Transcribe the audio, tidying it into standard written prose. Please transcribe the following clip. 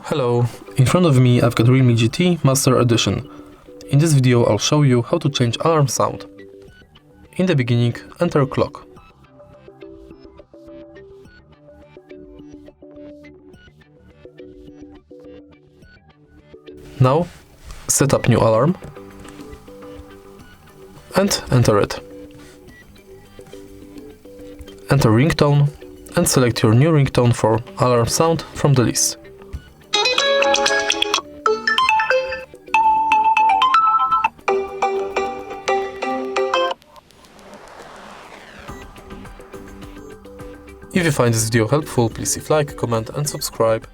Hello, in front of me I've got Realme GT Master Edition. In this video I'll show you how to change alarm sound. In the beginning, enter clock. Now, set up new alarm and enter it. Enter ringtone and select your new ringtone for alarm sound from the list. If you find this video helpful, please leave like, comment and subscribe.